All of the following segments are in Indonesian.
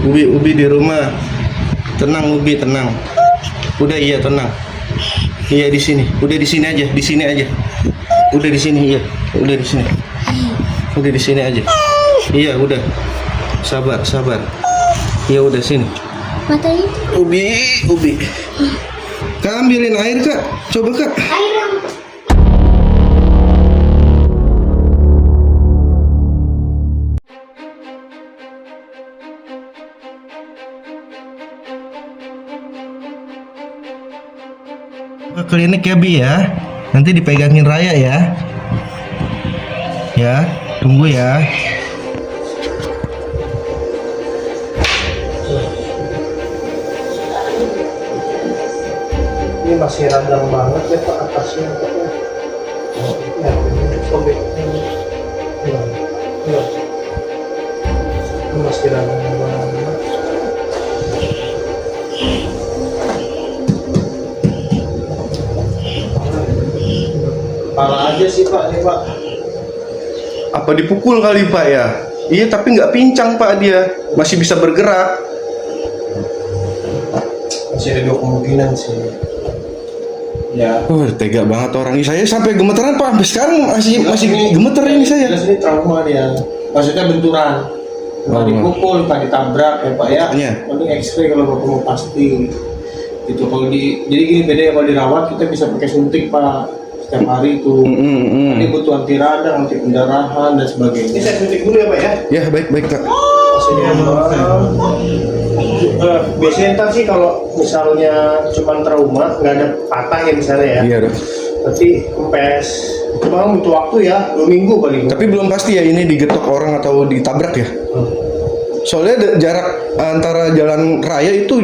Ubi di rumah. Tenang Ubi, tenang. Udah iya tenang. Iya di sini. Udah di sini aja, di sini aja. Udah di sini iya. Udah di sini. Udah di sini aja. Iya udah. Sabar, sabar. Iya udah sini. Matanya. Ubi. Kak ambilin air Kak. Coba Kak. Air. Ke klinik ya Bi ya. Nanti dipegangin Raya ya. Ya, tunggu ya. Ini masih radang banget ya Pak atasnya Pak ya. Ya, sobek. Ya. Ini masih radang banget. Parah aja sih Pak, nih Pak. Apa dipukul kali Pak ya? Iya tapi nggak pincang Pak dia. Masih bisa bergerak. Masih ada dua kemungkinan sih. Ya. Tega banget orang ini. Saya sampai gemeteran Pak. Sampai sekarang masih Ini- gemeter ini saya. Jelas ini trauma dia. Maksudnya benturan. Bukan dipukul, bukan ditabrak ya Pak ya. Makanya. Penting X-ray kalau Bapak mau pasti. Gitu kalau jadi gini beda ya kalau dirawat kita bisa pakai suntik Pak setiap hari itu. Ini butuh anti radang, anti pendarahan dan sebagainya. Ini saya suntik dulu ya Pak ya. Ya baik Kak. Biasanya ntar sih kalau misalnya cuma trauma nggak ada patah ya misalnya ya. Iya Dok. Berarti kempes. Itu memang butuh waktu ya 2 minggu paling. Tapi belum pasti ya ini digetok orang atau ditabrak ya. Soalnya jarak antara jalan raya itu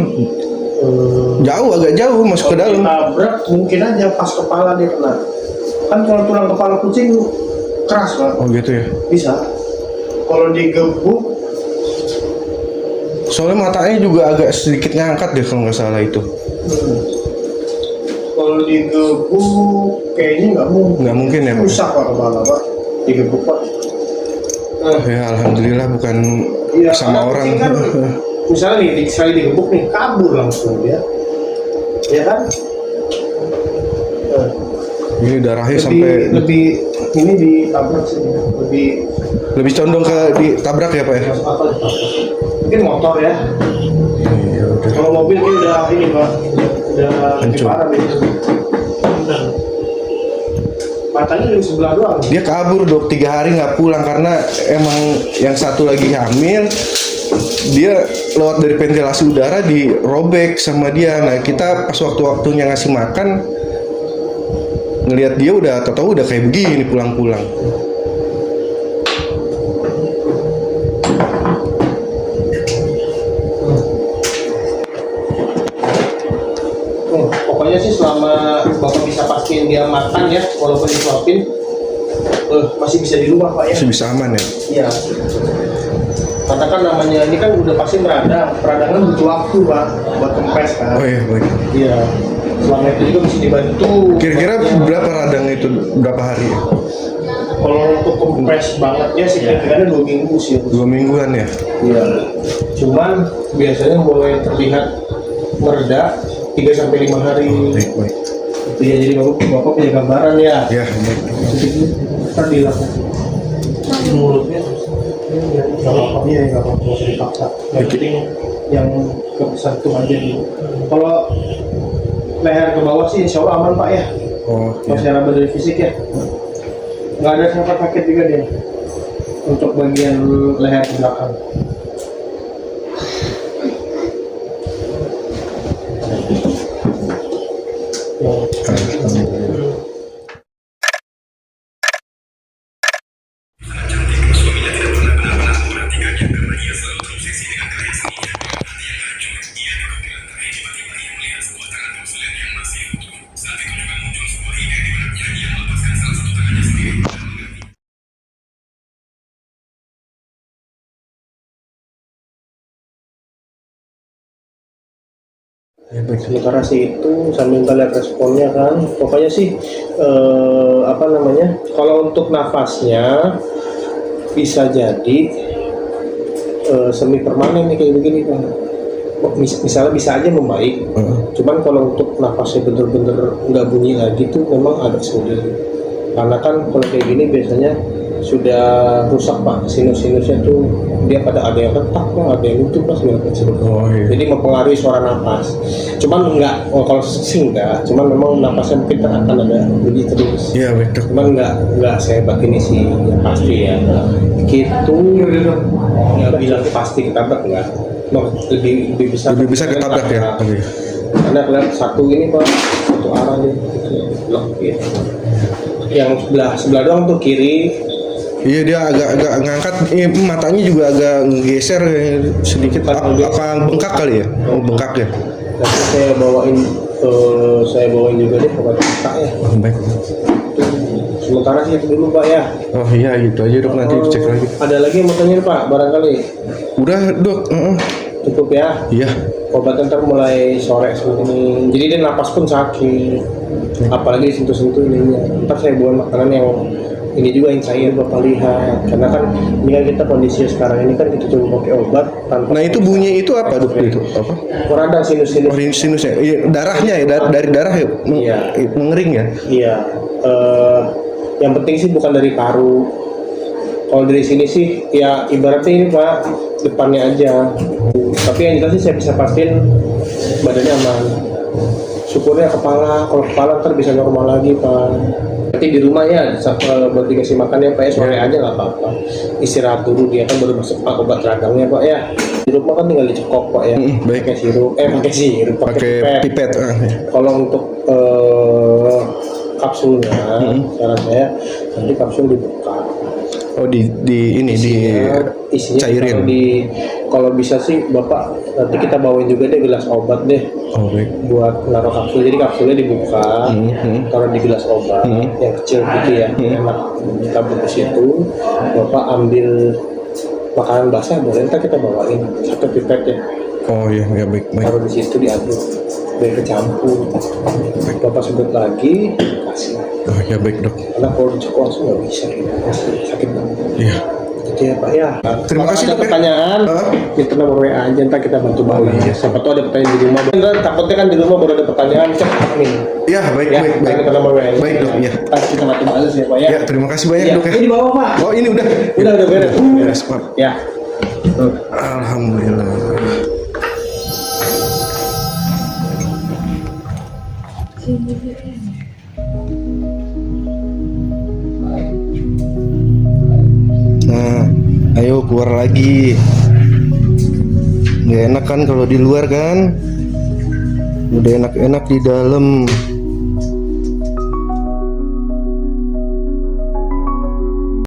jauh, agak jauh masuk ke dalam. Tabrak mungkin aja pas kepala dia kena. Kan kalau tulang kepala kucing keras Pak. Oh gitu ya. Bisa. Kalau digebuk Soalnya matanya juga agak sedikit ngangkat deh kalau nggak salah itu. kalau digebuk kayaknya Nggak mungkin ya Pak. rusak Pak kepala Pak. Digebuk Pak. Ya alhamdulillah bukan Iya, sama karena orang. kucing kan, misalnya nih sekali digebuk nih kabur langsung dia. Ya kan? Ini darahnya sampai lebih ini ditabrak sih lebih condong ke ditabrak ya Pak ya. masuk akal ditabrak. Mungkin motor ya. Ya udah. Kalau mobil ini udah ini Pak, udah Hancur. parah nih. Matanya di sebelah doang. Dia kabur Dok, 3 hari nggak pulang karena emang yang satu lagi hamil. Dia lewat dari ventilasi udara dirobek sama dia. Nah kita pas waktu-waktunya ngasih makan ngelihat dia udah tahu udah kayak begini pulang-pulang. Pokoknya sih selama Bapak bisa pastiin dia makan ya, walaupun disuapin, masih bisa di rumah Pak ya. Masih bisa aman ya. Iya. Katakan namanya ini kan udah pasti meradang. Peradangan butuh waktu Pak buat kempes kan. Oh iya baik. Iya. Selama itu juga mesti dibantu. Kira-kira berapa radang itu berapa hari ya? Kalau untuk kempes bangetnya sih kira-kira 2 minggu sih. 2 mingguan ya. Iya. Cuman biasanya mulai terlihat mereda 3-5 hari. Baik baik. Itu ya jadi bapak punya gambaran ya. Ya baik. Ntar dilakukan mulutnya nggak apa-apa ya, nggak apa-apa, nggak usah dipaksa. Yang penting yang ke satu aja dulu. Kalau leher ke bawah sih insya Allah aman Pak ya. Oh Kalau iya. secara dari fisik ya nggak ada sempat sakit juga dia untuk bagian leher ke belakang. Sementara sih itu sambil kita lihat responnya kan, pokoknya sih apa namanya, kalau untuk nafasnya bisa jadi semi permanen nih kayak begini Pak. Misalnya bisa aja membaik, cuman kalau untuk nafasnya bener-bener nggak bunyi lagi tuh memang agak sulit. Karena kan kalau kayak gini biasanya sudah rusak Pak, sinus-sinusnya tuh dia ada yang retak Pak, ada yang nutup Pak, segala macam. Iya. Jadi mempengaruhi suara nafas. Cuman kalau sing enggak, cuman memang nafasnya mungkin akan ada bunyi terus. Iya betul. Cuman nggak sehebat ini sih, yang pasti ya. Gitu, ya bilang pasti ketabrak enggak. Lebih bisa ketabrak ya. Oke. Karena kelihatan satu ini Pak, satu arah nih, blok gitu. Yang sebelah doang tuh kiri. Iya dia agak ngangkat, matanya juga agak geser sedikit. Apa bengkak kali ya? Oh, bengkak ya. Nanti saya bawain juga deh obat bengkak ya. Oh, baik. Sementara sih itu dulu Pak ya. Oh iya gitu aja dok, nanti cek lagi. Ada lagi yang mau tanya Pak, barangkali. Udah dok. Cukup ya. Iya. Obatnya ntar mulai sore seperti ini. Jadi dia napas pun sakit. Apalagi sentuh-sentuh ininya. Ntar saya bawa makanan yang ini juga yang cair Bapak lihat. Karena kan ini kan kita kondisi sekarang ini kan kita coba pakai obat tanpa. Nah itu bunyi itu apa dok itu? Apa? Radang sinus-sinus. Oh sinusnya, darahnya ya dari darah ya? Iya. Mengering ya? Iya. Yang penting sih bukan dari paru. Kalau dari sini sih ya ibaratnya ini Pak depannya aja. Tapi yang jelas sih saya bisa pastiin badannya aman. Syukurnya kepala, kalau kepala ntar bisa normal lagi Pak. Nanti di rumah ya buat dikasih makan ya Pak ya, sore aja nggak apa-apa. Istirahat dulu, dia kan baru masuk Pak obat radangnya Pak ya. Di rumah kan tinggal dicekok Pak ya. Baik. Pakai sirup, pakai pipet. Kalau untuk kapsulnya, saran saya nanti kapsul dibuka. Oh isinya cairin. Kalau bisa sih Bapak nanti kita bawain juga deh gelas obat deh. Oh baik. Buat naruh kapsul. Jadi kapsulnya dibuka, taruh di gelas obat yang kecil gitu ya. Enak ditabur ke situ. Bapak ambil makanan basah boleh, ntar kita bawain satu pipet ya. Oh iya baik. Taruh di situ diaduk, biar kecampur. Bapak sebut lagi, kasih. Oh ya baik dok. Karena kalau dicekok langsung nggak bisa, pasti sakit banget. Iya. Gitu ya Pak ya. Terima kasih ada dok. Pertanyaan, kita nomor WA aja, ntar kita bantu balas. Siapa tahu ada pertanyaan di rumah. Bener, takutnya kan di rumah baru ada pertanyaan, cek nih. Iya baik. Kita nomor WA. Baik dok. Iya. Ntar kita bantu balas ya Pak ya. Ya terima kasih banyak dok ya. Ini di bawah Pak. Oh ini udah beres. Beres Pak. Ya. Alhamdulillah. Nah, ayo keluar lagi. Gak enak kan kalau di luar kan? Udah enak-enak di dalam.